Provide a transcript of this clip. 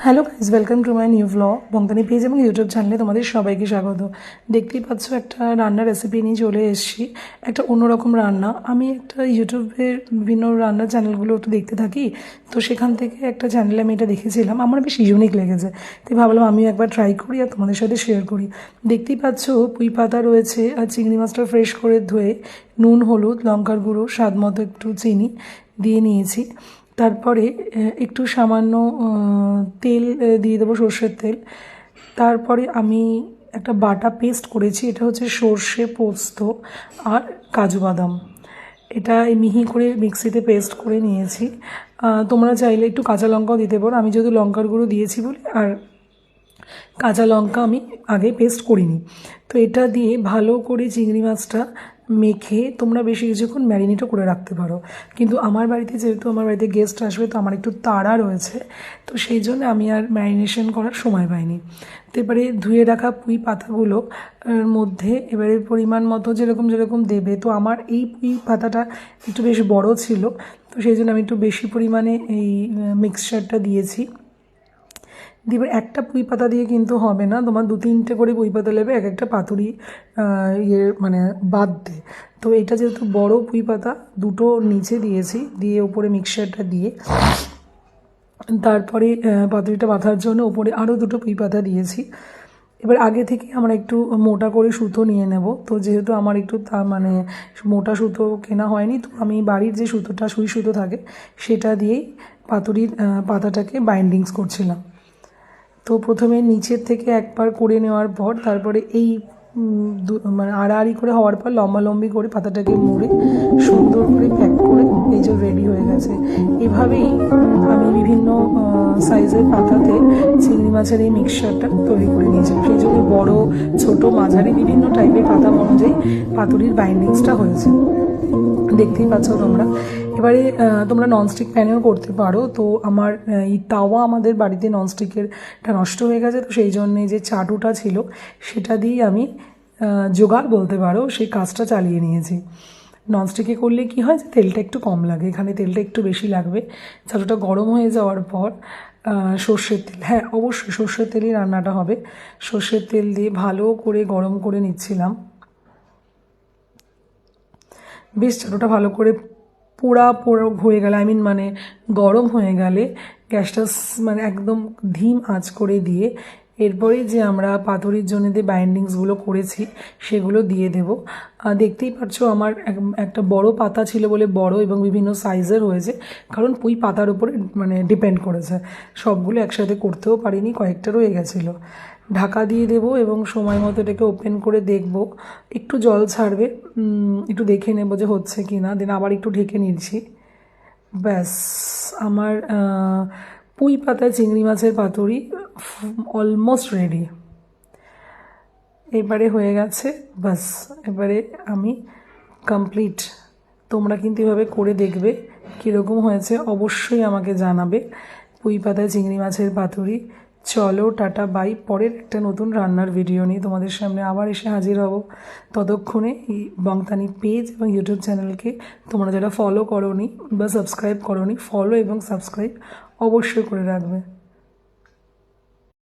Hello guys, welcome to my new blog Bongtani page এবং YouTube চ্যানেলে তোমাদের সবাইকে স্বাগত। দেখতেই পাচ্ছ একটা রান্নার রেসিপি নিয়ে চলে এসেছি, একটা অন্যরকম রান্না। আমি একটা ইউটিউবের বিভিন্ন রান্নার চ্যানেলগুলো একটু দেখতে থাকি, তো সেখান থেকে একটা চ্যানেলে আমি এটা দেখেছিলাম, আমার বেশ ইউনিক লেগেছে, তাই ভাবলাম আমিও একবার ট্রাই করি আর তোমাদের সাথে শেয়ার করি। দেখতেই পাচ্ছ পুঁই পাতা রয়েছে আর চিংড়ি মাছটা ফ্রেশ করে ধুয়ে নুন, হলুদ, লঙ্কার গুঁড়ো, স্বাদ মতো একটু চিনি দিয়ে নিয়েছি। তারপরে একটু সামান্য তেল দিয়ে দেবো, সর্ষের তেল। তারপরে আমি একটা বাটা পেস্ট করেছি, এটা হচ্ছে সর্ষে, পোস্ত আর কাজু বাদাম। এটা মিহি করে মিক্সিতে পেস্ট করে নিয়েছি। তোমরা চাইলে একটু কাঁচা লঙ্কাও দিতে পারো, আমি যেহেতু লঙ্কার গুঁড়ো দিয়েছি বলে আর কাঁচা লঙ্কা আমি আগে পেস্ট করিনি। তো এটা দিয়ে ভালো করে চিংড়ি মাছটা মেখে তোমরা বেশি কিছুক্ষণ ম্যারিনেটও করে রাখতে পারো, কিন্তু আমার বাড়িতে যেহেতু আমার বাড়িতে গেস্ট আসবে, তো আমার একটু তাড়া রয়েছে, তো সেই জন্য আমি আর ম্যারিনেশন করার সময় পাইনি। তো এবারে ধুয়ে রাখা পুঁই পাতাগুলো মধ্যে এবারে পরিমাণ মতো যেরকম যেরকম দেবে, তো আমার এই পুঁই পাতাটা একটু বেশ বড় ছিল, তো সেই জন্য আমি একটু বেশি পরিমাণে এই মিক্সচারটা দিয়েছি। দিয়ে একটা পুঁই পাতা দিয়ে কিন্তু হবে না, তোমার 2-3টে করে পুঁই পাতা নেবে এক একটা পাতুরি মানে বাঁধতে। তো এটা যেহেতু বড় পুঁই পাতা, দুটো নিচে দিয়েছি, দিয়ে ওপরে মিক্সচারটা দিয়ে তারপরে পাতুরিটা বাঁধার জন্য ওপরে আরও দুটো পুঁই পাতা দিয়েছি। এবার আগে থেকে আমরা একটু মোটা করে সুতো নিয়ে নেব, তো যেহেতু আমার একটু মানে মোটা সুতো কেনা হয়নি, তো আমি বাড়ির যে সুতোটা সুই সুতো থাকে সেটা দিয়েই পাতুরির পাতাটাকে বাইন্ডিংস করছিলাম। তো প্রথমে নিচের থেকে একবার করে নেওয়ার পর তারপরে এই মানে আড়াআড়ি করে হওয়ার পর লম্বালম্বি করে পাতাটাকে মুড়ে সুন্দর করে প্যাক করে এই যে রেডি হয়ে গেছে। এভাবেই আমি বিভিন্ন সাইজের পাতাতে চিংড়ি মাছের এই মিক্সচারটা তৈরি করে নিয়েছি। সেই জন্য বড়ো, ছোটো, মাঝারি বিভিন্ন টাইপের পাতা অনুযায়ী পাতুরির বাইন্ডিংসটা হয়েছে, দেখতেই পাচ্ছ তোমরা। এবারে তোমরা ননস্টিক প্যানেও করতে পারো, তো আমার এই তাওয়া আমাদের বাড়িতে ননস্টিকেরটা নষ্ট হয়ে গেছে, তো সেই জন্যে যে চাটুটা ছিল সেটা দিয়েই আমি জোগাড় বলতে পারো সেই কাজটা চালিয়ে নিয়েছি। ননস্টিকে করলে কি হয় যে তেলটা একটু কম লাগে, এখানে তেলটা একটু বেশি লাগবে। চাটুটা গরম হয়ে যাওয়ার পর সর্ষের তেল, হ্যাঁ অবশ্যই সর্ষের তেলই রান্নাটা হবে, সর্ষের তেল দিয়ে ভালো করে গরম করে নিচ্ছিলাম। বেশ চাটুটা ভালো করে পোড়া পোড়া হয়ে গেলে, মানে গরম হয়ে গেলে গ্যাসটা মানে একদম ধিম আঁচ করে দিয়ে এরপরে যে আমরা পাতুরির জন্য যে বাইন্ডিংসগুলো করেছি সেগুলো দিয়ে দেব। দেখতেই পাচ্ছ আমার একটা বড় পাতা ছিল বলে বড় এবং বিভিন্ন সাইজের হয়েছে, কারণ পুঁই পাতার উপরে মানে ডিপেন্ড করেছে, সবগুলো একসাথে করতেও পারিনি, কয়েকটা রয়ে গেছিলো। ঢাকা দিয়ে দেবো এবং সময় মতো এটাকে ওপেন করে দেখব, একটু জল ছাড়বে, একটু দেখে নেব যে হচ্ছে কি না, দেন আবার একটু ঢেকে নিচ্ছি। ব্যাস, আমার পুঁই পাতা চিংড়ি মাছের পাতুরি অলমোস্ট রেডি। এবারে হয়ে গেছে, বাস এবারে আমি কমপ্লিট। তোমরা কিন্তু এভাবে করে দেখবে, কীরকম হয়েছে অবশ্যই আমাকে জানাবে। পুঁই পাতায় চিংড়ি মাছের পাতুরি। চলো টাটা বাই, পরের একটা নতুন রান্নার ভিডিও নিয়ে তোমাদের সামনে আবার এসে হাজির হব। ততক্ষণে এই বংতানি পেজ এবং ইউটিউব চ্যানেলকে তোমরা যারা ফলো করোনি বা সাবস্ক্রাইব করোনি, ফলো এবং সাবস্ক্রাইব অবশ্যই করে রাখবে।